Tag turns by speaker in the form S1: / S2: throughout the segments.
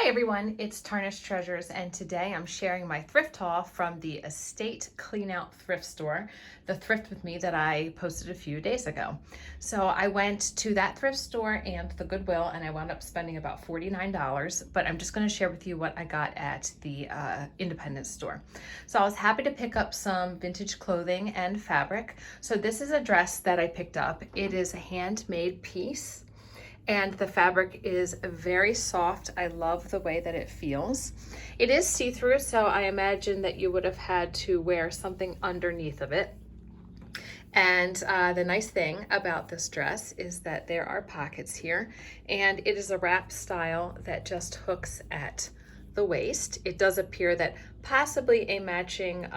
S1: Hi everyone, it's Tarnished Treasures, and today I'm sharing my thrift haul from the Estate Clean Out thrift store, the Thrift With Me that I posted a few days ago. So I went to that thrift store and the Goodwill, and I wound up spending about $49, but I'm just going to share with you what I got at the independent store. So I was happy to pick up some vintage clothing and fabric. So this is a dress that I picked up. It is a handmade piece, and the fabric is very soft. I love the way that it feels. It is see-through, so I imagine that you would have had to wear something underneath of it. And the nice thing about this dress is that there are pockets here, and it is a wrap style that just hooks at the waist. It does appear that possibly a matching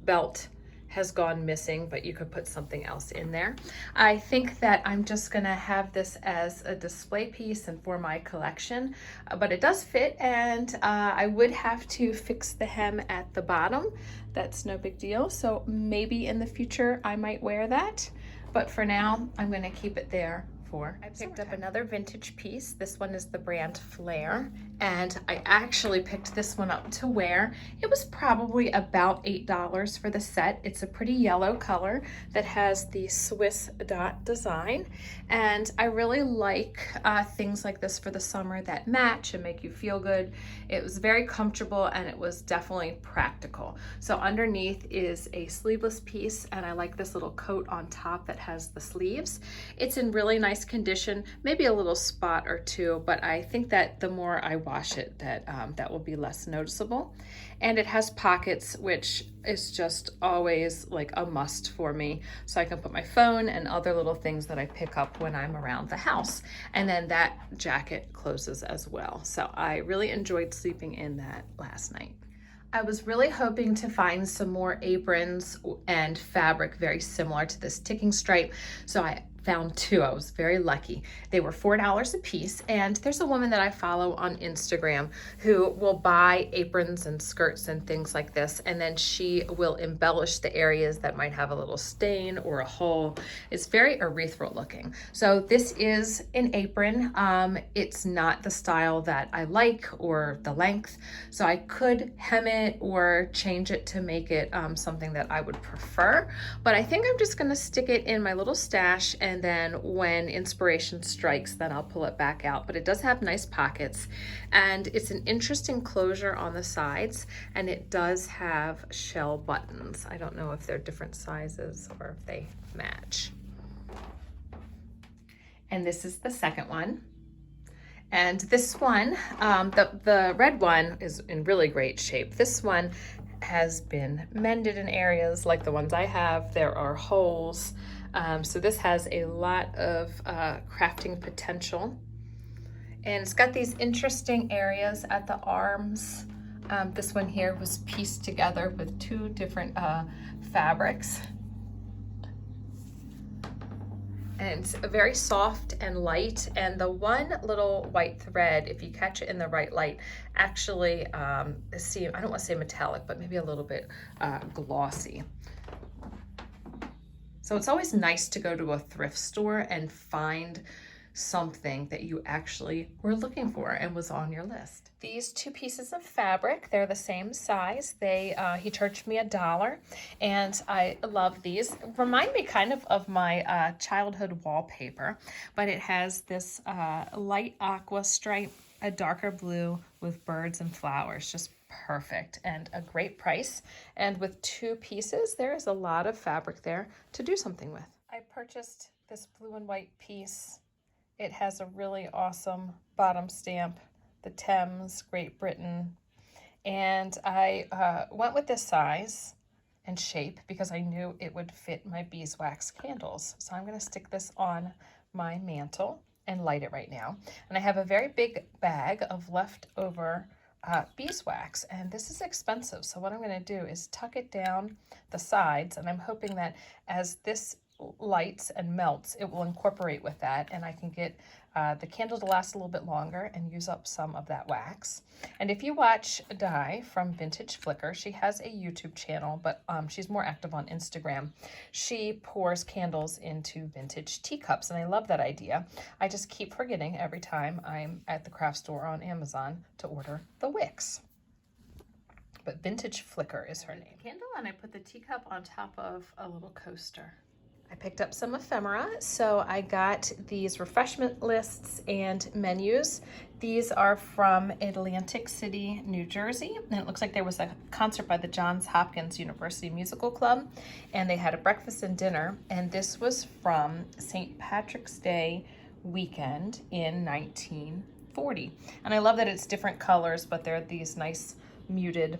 S1: belt has gone missing, but you could put something else in there. I think that I'm just gonna have this as a display piece and for my collection, but it does fit, and I would have to fix the hem at the bottom. That's no big deal, so maybe in the future I might wear that, but for now I'm gonna keep it there. I picked up another vintage piece. This one is the brand Flair, and I actually picked this one up to wear. It was probably about $8 for the set. It's a pretty yellow color that has the Swiss dot design, and I really like things like this for the summer that match and make you feel good. It was very comfortable, and it was definitely practical. So underneath is a sleeveless piece, and I like this little coat on top that has the sleeves. It's in really nice condition, maybe a little spot or two, but I think that the more I wash it, that will be less noticeable. And it has pockets, which is just always like a must for me, so I can put my phone and other little things that I pick up when I'm around the house. And then that jacket closes as well, so I really enjoyed sleeping in that last night. I was really hoping to find some more aprons and fabric very similar to this ticking stripe, so I found two. I was very lucky. They were $4 a piece, and there's a woman that I follow on Instagram who will buy aprons and skirts and things like this, and then she will embellish the areas that might have a little stain or a hole. It's very urethral looking. So this is an apron. It's not the style that I like or the length, so I could hem it or change it to make it something that I would prefer, but I think I'm just gonna stick it in my little stash, and then when inspiration strikes, then I'll pull it back out. But it does have nice pockets, and it's an interesting closure on the sides, and it does have shell buttons. I don't know if they're different sizes or if they match. And this is the second one. And this one, the red one is in really great shape. This one has been mended in areas like the ones I have. There are holes. So this has a lot of crafting potential. And it's got these interesting areas at the arms. This one here was pieced together with two different fabrics. And it's very soft and light, and the one little white thread, if you catch it in the right light, actually I don't want to say metallic, but maybe a little bit glossy. So it's always nice to go to a thrift store and find something that you actually were looking for and was on your list. These two pieces of fabric, they're the same size. He charged me $1, and I love these. Remind me kind of my childhood wallpaper, but it has this light aqua stripe, a darker blue with birds and flowers, just perfect, and a great price. And with two pieces, there is a lot of fabric there to do something with. I purchased this blue and white piece. It has a really awesome bottom stamp, the Thames, Great Britain. And I went with this size and shape because I knew it would fit my beeswax candles. So I'm gonna stick this on my mantle and light it right now. And I have a very big bag of leftover beeswax, and this is expensive. So what I'm gonna do is tuck it down the sides, and I'm hoping that as this lights and melts, it will incorporate with that, and I can get the candle to last a little bit longer and use up some of that wax. And if you watch Di from Vintage Flicker, she has a YouTube channel, but she's more active on Instagram. She pours candles into vintage teacups, and I love that idea. I just keep forgetting every time I'm at the craft store on Amazon to order the wicks. But Vintage Flicker is her name. Candle, and I put the teacup on top of a little coaster. I picked up some ephemera, so I got these refreshment lists and menus. These are from Atlantic City, New Jersey, and it looks like there was a concert by the Johns Hopkins University Musical Club, and they had a breakfast and dinner, and this was from St. Patrick's Day weekend in 1940. And I love that it's different colors, but they're these nice muted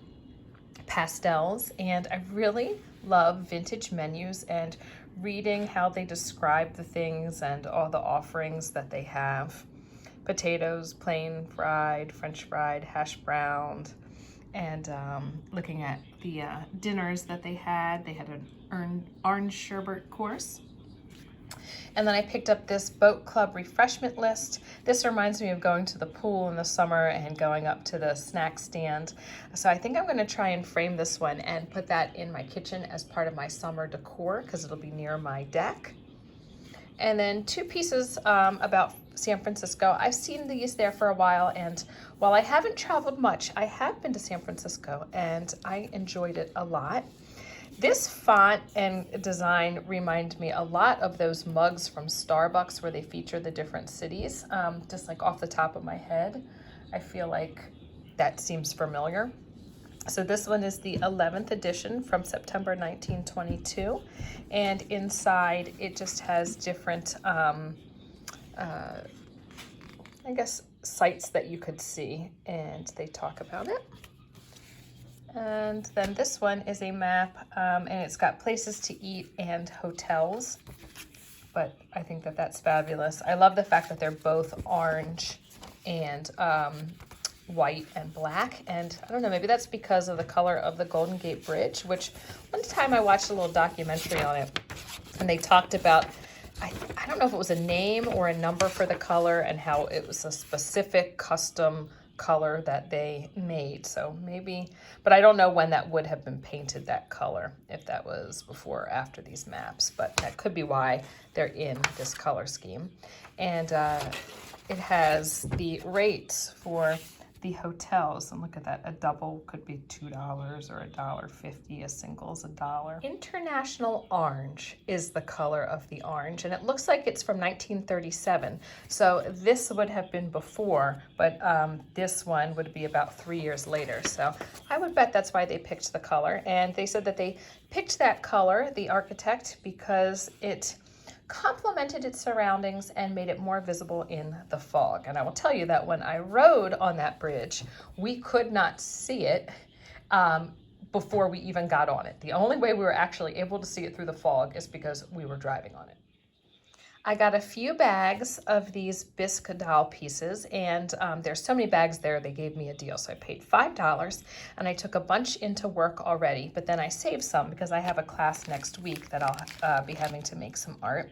S1: pastels, and I really love vintage menus and reading how they describe the things and all the offerings that they have. Potatoes, plain fried, French fried, hash browned, and looking at the dinners that they had. They had an orange sherbet course. And then I picked up this boat club refreshment list. This reminds me of going to the pool in the summer and going up to the snack stand. So I think I'm going to try and frame this one and put that in my kitchen as part of my summer decor because it'll be near my deck. And then two pieces about San Francisco. I've seen these there for a while, and while I haven't traveled much, I have been to San Francisco and I enjoyed it a lot. This font and design remind me a lot of those mugs from Starbucks where they feature the different cities. Just like off the top of my head, I feel like that seems familiar. So this one is the 11th edition from September 1922. And inside it just has different, I guess, sites that you could see, and they talk about it. And then this one is a map, and it's got places to eat and hotels, but I think that that's fabulous. I love the fact that they're both orange and white and black, and I don't know, maybe that's because of the color of the Golden Gate Bridge, which one time I watched a little documentary on it, and they talked about, I don't know if it was a name or a number for the color and how it was a specific custom color that they made. So maybe, but I don't know when that would have been painted that color, if that was before or after these maps, but that could be why they're in this color scheme. And it has the rates for the hotels, and look at that, a double could be $2 or $1.50, a single's $1. International Orange is the color of the orange, and it looks like it's from 1937. So this would have been before, but this one would be about 3 years later. So I would bet that's why they picked the color. And they said that they picked that color, the architect, because it complemented its surroundings and made it more visible in the fog. And I will tell you that when I rode on that bridge, we could not see it before we even got on it. The only way we were actually able to see it through the fog is because we were driving on it. I got a few bags of these biscuit doll pieces, and there's so many bags there, they gave me a deal. So I paid $5, and I took a bunch into work already, but then I saved some because I have a class next week that I'll be having to make some art.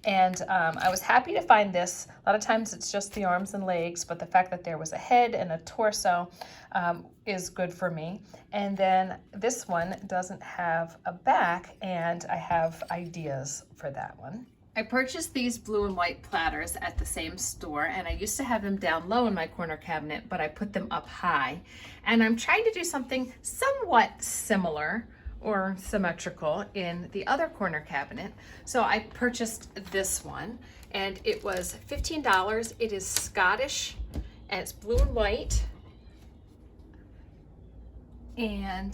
S1: And I was happy to find this. A lot of times it's just the arms and legs, but the fact that there was a head and a torso is good for me. And then this one doesn't have a back, and I have ideas for that one. I purchased these blue and white platters at the same store, and I used to have them down low in my corner cabinet, but I put them up high. And I'm trying to do something somewhat similar or symmetrical in the other corner cabinet. So I purchased this one, and it was $15. It is Scottish, and it's blue and white. And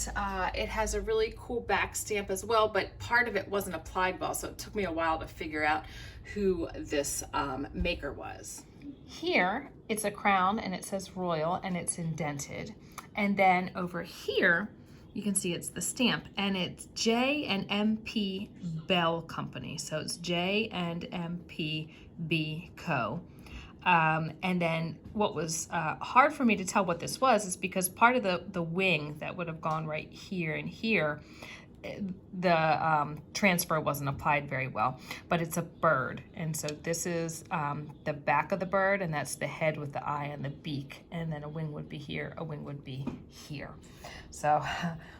S1: it has a really cool back stamp as well, but part of it wasn't applied well, so it took me a while to figure out who this maker was. Here, it's a crown, and it says Royal, and it's indented. And then over here, you can see it's the stamp, and it's J and MP Bell Company. So it's J and MP B Co. And then what was hard for me to tell what this was is because part of the wing that would have gone right here and here, the transfer wasn't applied very well, but it's a bird. And so this is the back of the bird, and that's the head with the eye and the beak. And then a wing would be here, a wing would be here. So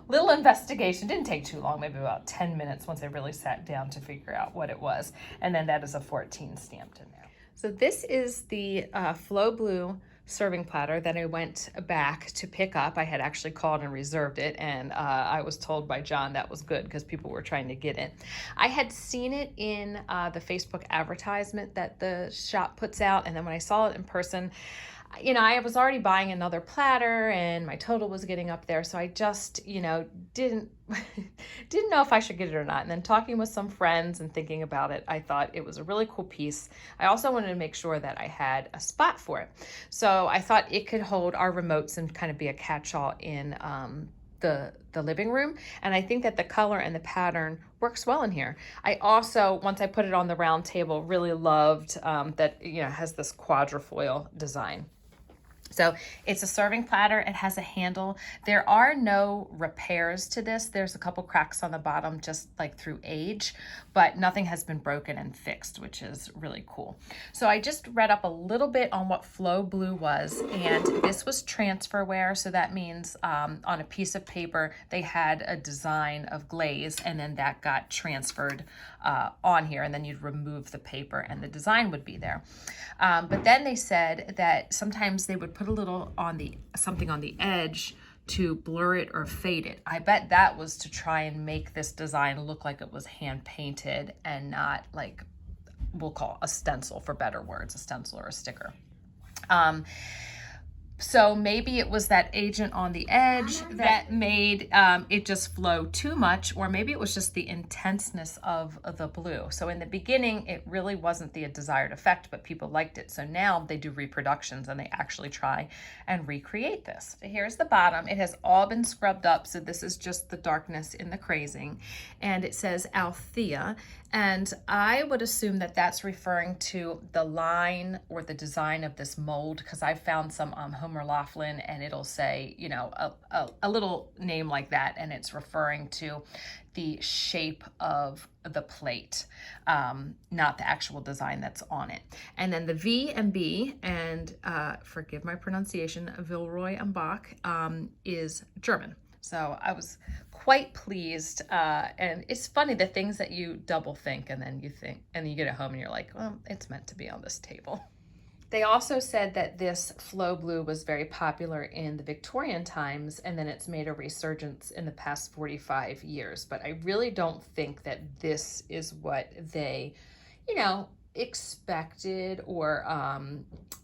S1: little investigation, didn't take too long, maybe about 10 minutes once I really sat down to figure out what it was. And then that is a 14 stamped in there. So this is the Flow Blue serving platter that I went back to pick up. I had actually called and reserved it, and I was told by John that was good because people were trying to get it. I had seen it in the Facebook advertisement that the shop puts out, and then when I saw it in person, you know, I was already buying another platter and my total was getting up there, so I just, you know, didn't know if I should get it or not. And then talking with some friends and thinking about it, I thought it was a really cool piece. I also wanted to make sure that I had a spot for it. So I thought it could hold our remotes and kind of be a catch-all in the living room. And I think that the color and the pattern works well in here. I also, once I put it on the round table, really loved that, you know, it has this quadrifoil design. So it's a serving platter. It has a handle. There are no repairs to this. There's a couple cracks on the bottom just like through age, but nothing has been broken and fixed, which is really cool. So I just read up a little bit on what Flow Blue was, and this was transferware. So that means on a piece of paper, they had a design of glaze, and then that got transferred on here, and then you'd remove the paper and the design would be there. But then they said that sometimes they would put a little on something on the edge to blur it or fade it. I bet that was to try and make this design look like it was hand painted and not like, we'll call a stencil for better words, a stencil or a sticker. So maybe it was that agent on the edge that made it just flow too much, or maybe it was just the intenseness of the blue. So in the beginning, it really wasn't the desired effect, but people liked it. So now they do reproductions and they actually try and recreate this. So here's the bottom. It has all been scrubbed up. So this is just the darkness in the crazing. And it says Althea. And I would assume that that's referring to the line or the design of this mold, because I found some Homer Laughlin and it'll say, you know, a little name like that, and it's referring to the shape of the plate, not the actual design that's on it. And then the V and B, and forgive my pronunciation, Vilroy and Bach, is German. So I was quite pleased. And it's funny, the things that you double think and then you think, and you get it home and you're like, well, it's meant to be on this table. They also said that this Flow Blue was very popular in the Victorian times, and then it's made a resurgence in the past 45 years. But I really don't think that this is what they, you know, expected or,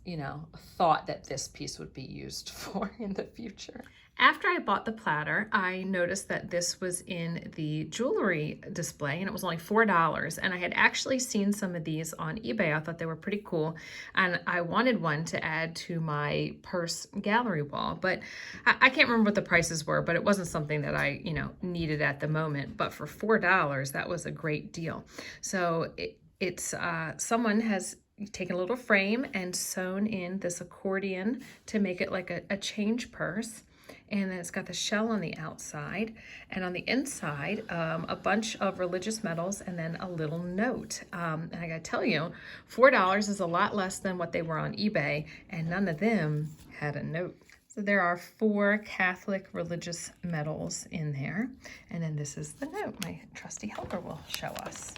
S1: you know, thought that this piece would be used for in the future. After I bought the platter, I noticed that this was in the jewelry display, and it was only $4. And I had actually seen some of these on eBay. I thought they were pretty cool, and I wanted one to add to my purse gallery wall. But I can't remember what the prices were, but it wasn't something that I, you know, needed at the moment. But for $4, that was a great deal. So it's someone has taken a little frame and sewn in this accordion to make it like a change purse. And then it's got the shell on the outside, and on the inside, a bunch of religious medals and then a little note. And I gotta tell you, $4 is a lot less than what they were on eBay, and none of them had a note. So there are 4 Catholic religious medals in there. And then this is the note my trusty helper will show us.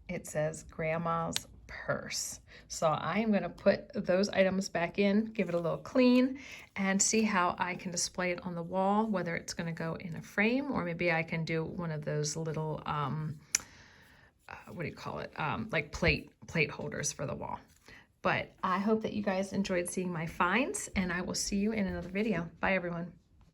S1: It says Grandma's purse. So I am going to put those items back in, give it a little clean, and see how I can display it on the wall, whether it's going to go in a frame, or maybe I can do one of those little, what do you call it? Like plate holders for the wall. But I hope that you guys enjoyed seeing my finds, and I will see you in another video. Bye, everyone.